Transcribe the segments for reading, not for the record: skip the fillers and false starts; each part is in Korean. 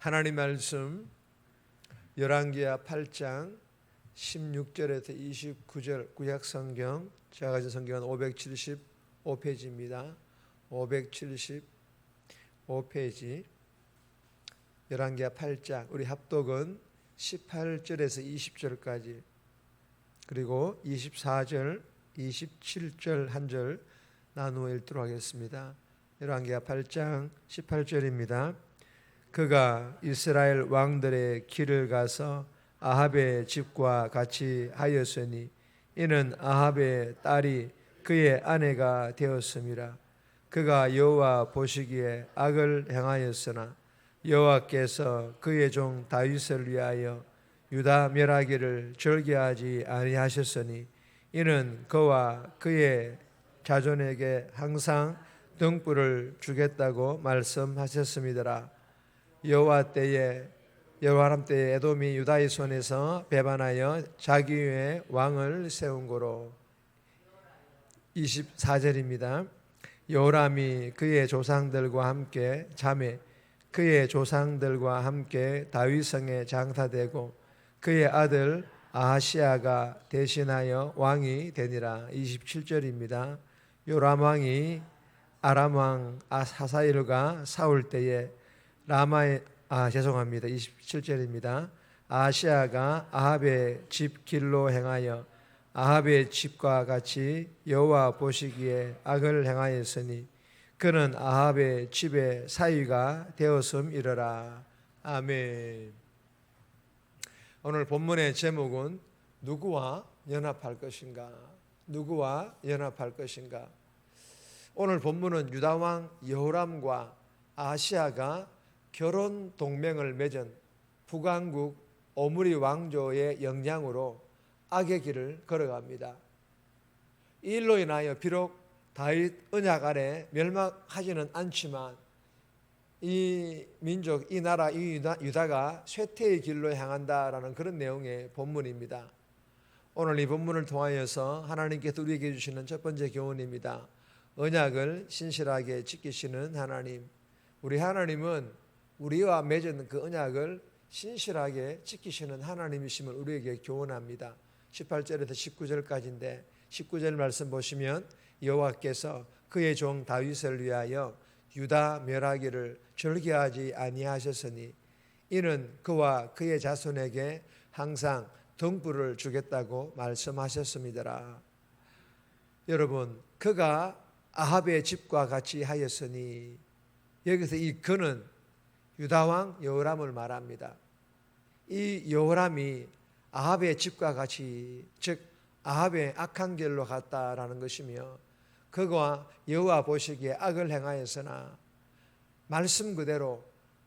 하나님 말씀 열왕기하 8장 16절에서 29절 구약성경, 제가 가진 성경은 575페이지입니다. 575페이지 열왕기하 8장, 우리 합독은 18절에서 20절까지, 그리고 24절, 27절 한 절 나누어 읽도록 하겠습니다. 열왕기하 8장 18절입니다. 그가 이스라엘 왕들의 길을 가서 아합의 집과 같이 하였으니 이는 아합의 딸이 그의 아내가 되었음이라. 그가 여호와 보시기에 악을 행하였으나 여호와께서 그의 종 다윗을 위하여 유다 멸하기를 절개하지 아니하셨으니 이는 그와 그의 자손에게 항상 등불을 주겠다고 말씀하셨음이더라. 여호와람 때에 에돔이 유다의 손에서 배반하여 자기 위에 왕을 세운 고로. 24절입니다. 여호람이 그의 조상들과 함께 자매 그의 조상들과 함께 다윗성에 장사되고 그의 아들 아하시아가 대신하여 왕이 되니라. 27절입니다. 요람 왕이 아람 왕 하사엘과 싸울 때에 라마의 27절입니다. 아하시아가 아합의 집 길로 행하여 아합의 집과 같이 여호와 보시기에 악을 행하였으니 그는 아합의 집의 사위가 되었음이러라. 아멘. 오늘 본문의 제목은 누구와 연합할 것인가? 누구와 연합할 것인가? 오늘 본문은 유다왕 여호람과 아하시아가 결혼 동맹을 맺은 북왕국 오므리 왕조의 영향으로 악의 길을 걸어갑니다. 이 일로 인하여 비록 다윗 언약 아래 멸망하지는 않지만 이 민족, 이 나라, 이 유다가 쇠퇴의 길로 향한다라는 그런 내용의 본문입니다. 오늘 이 본문을 통하여서 하나님께서 우리에게 주시는 첫 번째 교훈입니다. 언약을 신실하게 지키시는 하나님. 우리 하나님은 우리와 맺은 그 언약을 신실하게 지키시는 하나님이심을 우리에게 교훈합니다. 18절에서 19절까지인데 19절 말씀 보시면 여호와께서 그의 종 다윗을 위하여 유다 멸하기를 절개하지 아니하셨으니 이는 그와 그의 자손에게 항상 등불을 주겠다고 말씀하셨습니다. 여러분, 그가 아합의 집과 같이 하였으니, 여기서 이 그는 유다왕 여호람을 말합니다. 이 여호람이 아합의 집과 같이, 즉 아합의 악한 길로 갔다라는 것이며, 그가 여호와 보시기에 악을 행하였으나 말씀 그대로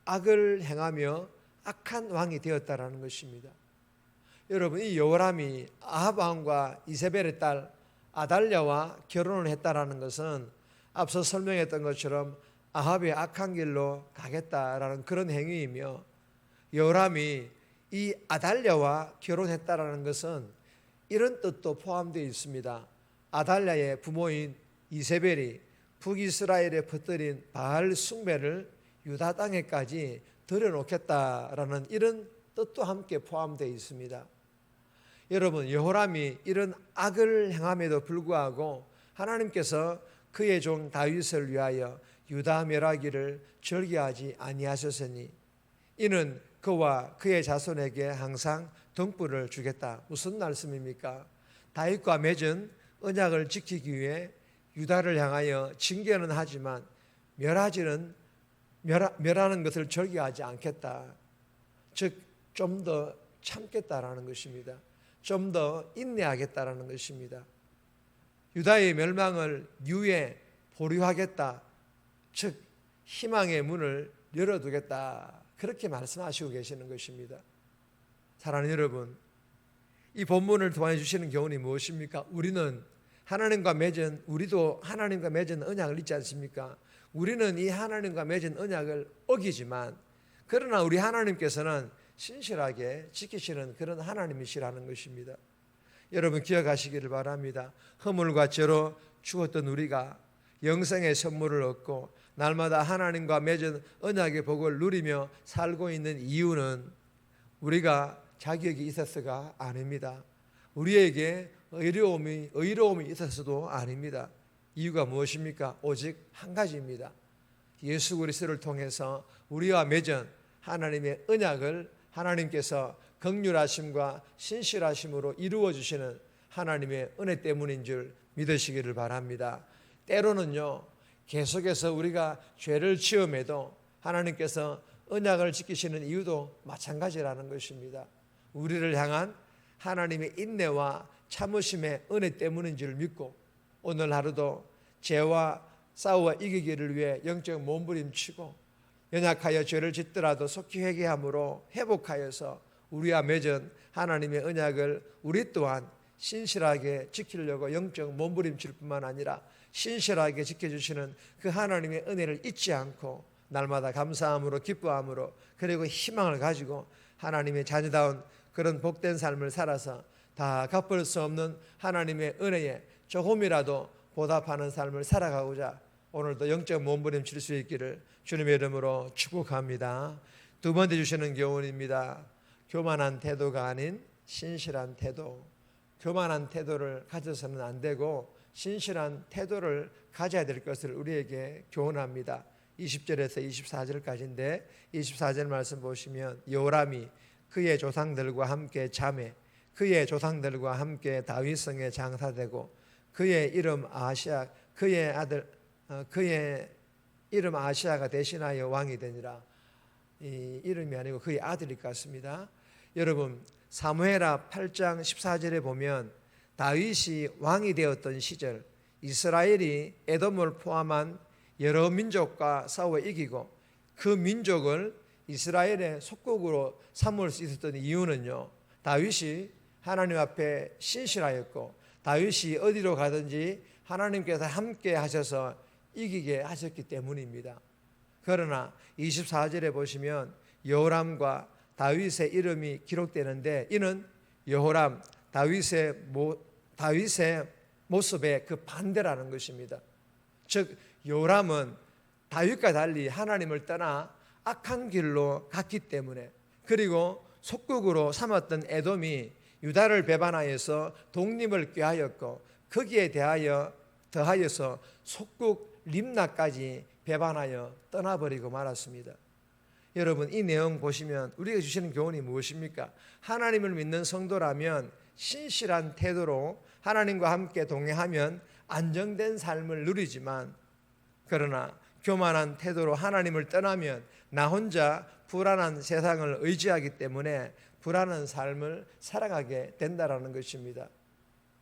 악을 행하며 악한 왕이 되었다라는 것입니다. 여러분, 이 여호람이 아합 왕과 이세벨의 딸 아달랴와 결혼을 했다라는 것은 앞서 설명했던 것처럼 아합의 악한 길로 가겠다라는 그런 행위이며, 여호람이 이 아달랴와 결혼했다라는 것은 이런 뜻도 포함되어 있습니다. 아달랴의 부모인 이세벨이 북이스라엘에 퍼뜨린 바알 숭배를 유다 땅에까지 들여놓겠다라는 이런 뜻도 함께 포함되어 있습니다. 여러분, 여호람이 이런 악을 행함에도 불구하고 하나님께서 그의 종 다윗을 위하여 유다 멸하기를 절개하지 아니하셨으니 이는 그와 그의 자손에게 항상 등불을 주겠다. 무슨 말씀입니까? 다윗과 맺은 언약을 지키기 위해 유다를 향하여 징계는 하지만 멸하는 것을 절개하지 않겠다. 즉 좀 더 참겠다라는 것입니다. 좀 더 인내하겠다라는 것입니다. 유다의 멸망을 유예 보류하겠다. 즉 희망의 문을 열어두겠다. 그렇게 말씀하시고 계시는 것입니다. 사랑하는 여러분, 이 본문을 통해 주시는 교훈이 무엇입니까? 우리도 하나님과 맺은 언약을 잊지 않습니까? 우리는 이 하나님과 맺은 언약을 어기지만, 그러나 우리 하나님께서는 신실하게 지키시는 그런 하나님이시라는 것입니다. 여러분 기억하시기를 바랍니다. 허물과 죄로 죽었던 우리가 영생의 선물을 얻고 날마다 하나님과 맺은 언약의 복을 누리며 살고 있는 이유는 우리가 자격이 있어서가 아닙니다. 우리에게 의로움이 있어서도 아닙니다. 이유가 무엇입니까? 오직 한 가지입니다. 예수 그리스도를 통해서 우리와 맺은 하나님의 언약을 하나님께서 긍휼하심과 신실하심으로 이루어 주시는 하나님의 은혜 때문인 줄 믿으시기를 바랍니다. 때로는요, 계속해서 우리가 죄를 지음에도 하나님께서 언약을 지키시는 이유도 마찬가지라는 것입니다. 우리를 향한 하나님의 인내와 참으심의 은혜 때문인 줄 믿고 오늘 하루도 죄와 싸워 이기기를 위해 영적 몸부림치고 연약하여 죄를 짓더라도 속히 회개함으로 회복하여서 우리와 맺은 하나님의 언약을 우리 또한 신실하게 지키려고 영적 몸부림칠 뿐만 아니라 신실하게 지켜주시는 그 하나님의 은혜를 잊지 않고 날마다 감사함으로 기뻐함으로 그리고 희망을 가지고 하나님의 자녀다운 그런 복된 삶을 살아서 다 갚을 수 없는 하나님의 은혜에 조금이라도 보답하는 삶을 살아가고자 오늘도 영적 몸부림칠 수 있기를 주님의 이름으로 축복합니다. 두 번째 주시는 교훈입니다. 교만한 태도가 아닌 신실한 태도. 교만한 태도를 가져서는 안 되고 신실한 태도를 가져야 될 것을 우리에게 교훈합니다. 20절에서 24절까지인데 24절 말씀 보시면 요람이 그의 조상들과 함께 잠에 그의 조상들과 함께 다윗성에 장사되고 그의 이름 아시아가 대신하여 왕이 되니라. 이 이름이 아니고 그의 아들일 것 같습니다. 여러분 사무엘하 8장 14절에 보면 다윗이 왕이 되었던 시절 이스라엘이 에돔을 포함한 여러 민족과 싸워 이기고 그 민족을 이스라엘의 속국으로 삼을 수 있었던 이유는요, 다윗이 하나님 앞에 신실하였고 다윗이 어디로 가든지 하나님께서 함께 하셔서 이기게 하셨기 때문입니다. 그러나 24절에 보시면 여호람과 다윗의 이름이 기록되는데 이는 여호람 다윗의 모습의 그 반대라는 것입니다. 즉 여호람은 다윗과 달리 하나님을 떠나 악한 길로 갔기 때문에 그리고 속국으로 삼았던 에돔이 유다를 배반하여서 독립을 꾀하였고 거기에 더하여서 속국 림나까지 배반하여 떠나버리고 말았습니다. 여러분 이 내용 보시면 우리가 주시는 교훈이 무엇입니까? 하나님을 믿는 성도라면 신실한 태도로 하나님과 함께 동행하면 안정된 삶을 누리지만 그러나 교만한 태도로 하나님을 떠나면 나 혼자 불안한 세상을 의지하기 때문에 불안한 삶을 살아가게 된다라는 것입니다.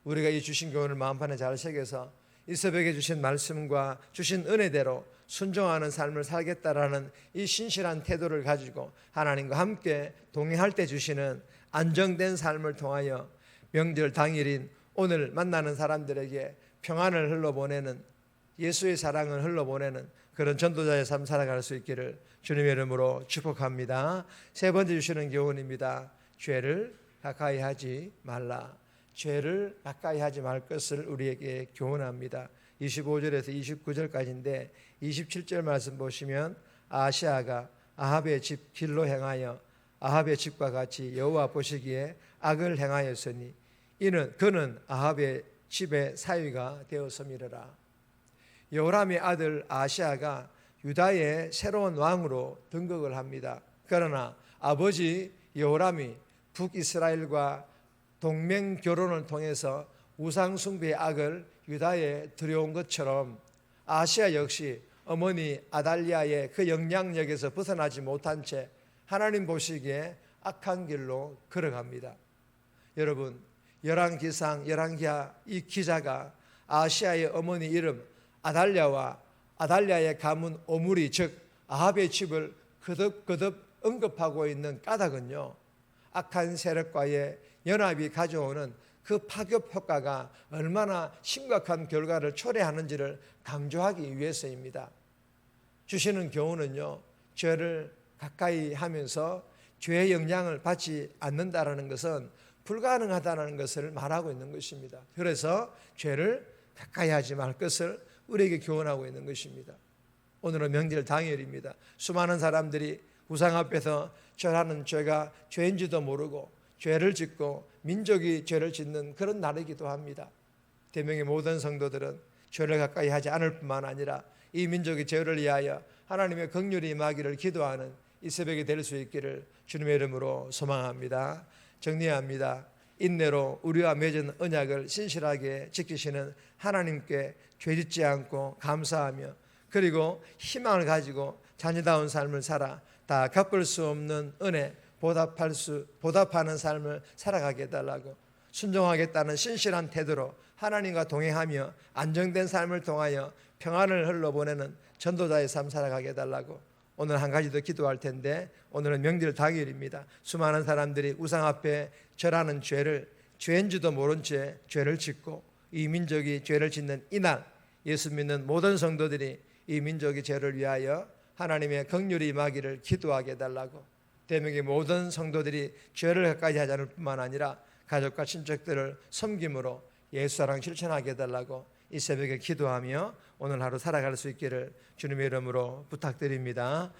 우리가 이 주신 교훈을 마음판에 잘 새겨서 이 새벽에 주신 말씀과 주신 은혜대로 순종하는 삶을 살겠다라는 이 신실한 태도를 가지고 하나님과 함께 동행할 때 주시는 안정된 삶을 통하여 명절 당일인 오늘 만나는 사람들에게 평안을 흘러보내는 예수의 사랑을 흘러보내는 그런 전도자의 삶 살아갈 수 있기를 주님의 이름으로 축복합니다. 세 번째 주시는 교훈입니다. 죄를 가까이 하지 말라. 죄를 가까이 하지 말 것을 우리에게 교훈합니다. 25절에서 29절까지인데 27절 말씀 보시면 아시아가 아합의 집 길로 행하여 아합의 집과 같이 여호와 보시기에 악을 행하였으니 그는 아합의 집의 사위가 되었음이라. 여호람의 아들 아시아가 유다의 새로운 왕으로 등극을 합니다. 그러나 아버지 여호람이 북이스라엘과 동맹 결혼을 통해서 우상 숭배의 악을 유다에 들여온 것처럼 아시아 역시 어머니 아달리아의 그 영향력에서 벗어나지 못한 채 하나님 보시기에 악한 길로 걸어갑니다. 여러분 열왕기상 열왕기하 이 기자가 아시아의 어머니 이름 아달랴와 아달랴의 가문 오므리 즉 아합의 집을 거듭 언급하고 있는 까닭은요, 악한 세력과의 연합이 가져오는 그 파급 효과가 얼마나 심각한 결과를 초래하는지를 강조하기 위해서입니다. 주시는 교훈은요, 죄를 가까이 하면서 죄의 영향을 받지 않는다라는 것은 불가능하다는 것을 말하고 있는 것입니다. 그래서 죄를 가까이 하지 말 것을 우리에게 교훈하고 있는 것입니다. 오늘은 명절 당일입니다. 수많은 사람들이 우상 앞에서 절하는 죄가 죄인지도 모르고 죄를 짓고 민족이 죄를 짓는 그런 날이기도 합니다. 대명의 모든 성도들은 죄를 가까이 하지 않을 뿐만 아니라 이 민족의 죄를 위하여 하나님의 긍휼이 임하기를 기도하는 이 새벽이 될 수 있기를 주님의 이름으로 소망합니다. 정리합니다. 인내로 우리와 맺은 언약을 신실하게 지키시는 하나님께 죄짓지 않고 감사하며 그리고 희망을 가지고 자녀다운 삶을 살아 다 갚을 수 없는 은혜 보답하는 삶을 살아가게 해달라고, 순종하겠다는 신실한 태도로 하나님과 동행하며 안정된 삶을 통하여 평안을 흘러보내는 전도자의 삶 살아가게 해달라고 오늘 한 가지 더 기도할 텐데, 오늘은 명절 당일입니다. 수많은 사람들이 우상 앞에 절하는 죄인지도 모른 채 죄를 짓고 이 민족이 죄를 짓는 이날, 예수 믿는 모든 성도들이 이 민족의 죄를 위하여 하나님의 긍휼이 임하기를 기도하게 해달라고, 대명의 모든 성도들이 죄를 가까이 하지 않을 뿐만 아니라 가족과 친척들을 섬김으로 예수 사랑 실천하게 해달라고 이 새벽에 기도하며 오늘 하루 살아갈 수 있기를 주님의 이름으로 부탁드립니다.